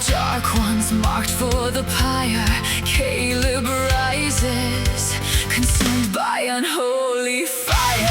dark ones marked for the pyre, Caleb rises, consumed by unholy fire.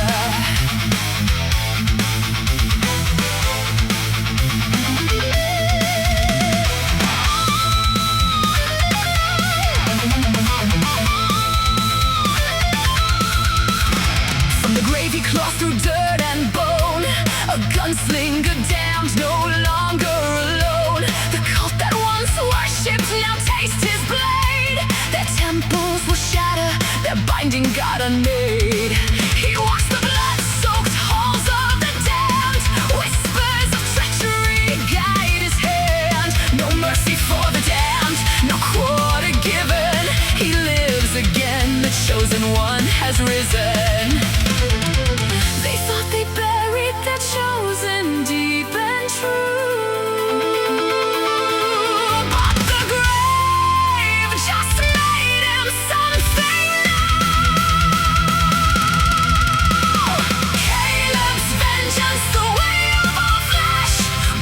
From the grave he clawed through dirt and bone, a gunslinger damned, no longer alone. The cult that once worshipped now taste his blade. Their temples will shatter, their binding God unmade. He walks the blood-soaked halls of the damned, whispers of treachery guide his hand. No mercy for the damned, no quarter given. He lives again, the chosen one has risen. They thought they buried their chosen deep and true, but the grave just made him something new. Caleb's vengeance, the way of all flesh,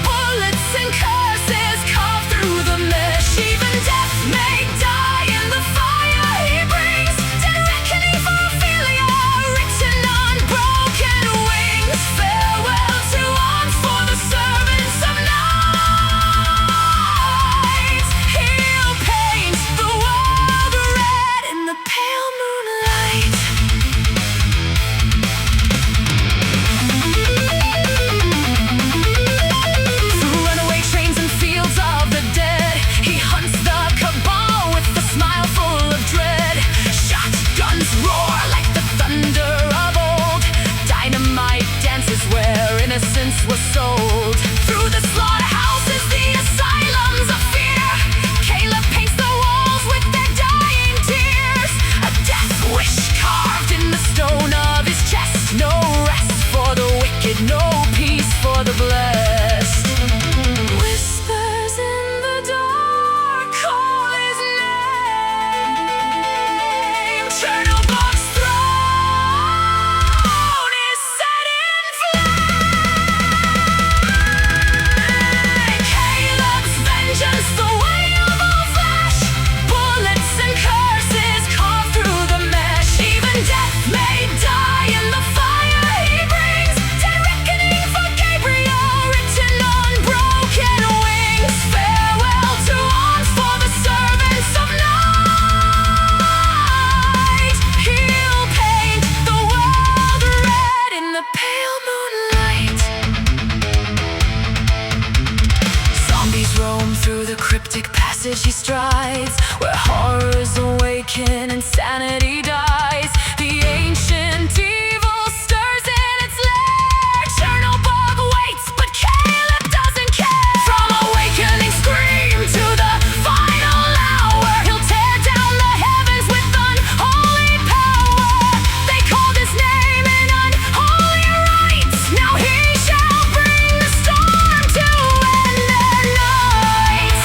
bullets and curses carved through the mesh. Even death may die in the fire he brings, dead reckoning for Ophelia, written on broken wings. Farewell to arms for the servants of night. He'll paint the world red in the pale moonlight. Through runaway trains and fields of the dead, he hunts the cabal with a smile full of dread. Shotguns roar like the thunder of old. Dynamite dances where innocence was sold. Through the slaughterhouses, the asylums of fear, Caleb paints the walls with their dying tears. A death wish carved in the stone of his chest. No rest for the wicked, no peace for the blessed. Whispers in the dark call his name. Chernobog's throne is set in flame. Caleb's vengeance, the way of all flesh, bullets and curses carved through the mesh. Even death may die in the fire he brings, dead reckoning for Gabriel, written on broken wings. Farewell to arms for the servants of night. He'll paint the world red in the pale moonlight. Zombies roam through the cryptic passage he strides, where horrors awaken and sanity dies. The ancient evil stirs in its lair. Chernobog waits, but Caleb doesn't care. From awakening scream to the final hour, he'll tear down the heavens with unholy power. They called his name in unholy rites. Now he shall bring the storm to end their nights.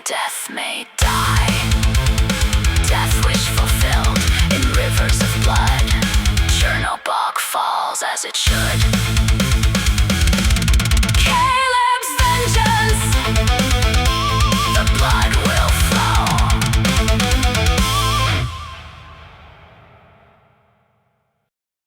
death may die.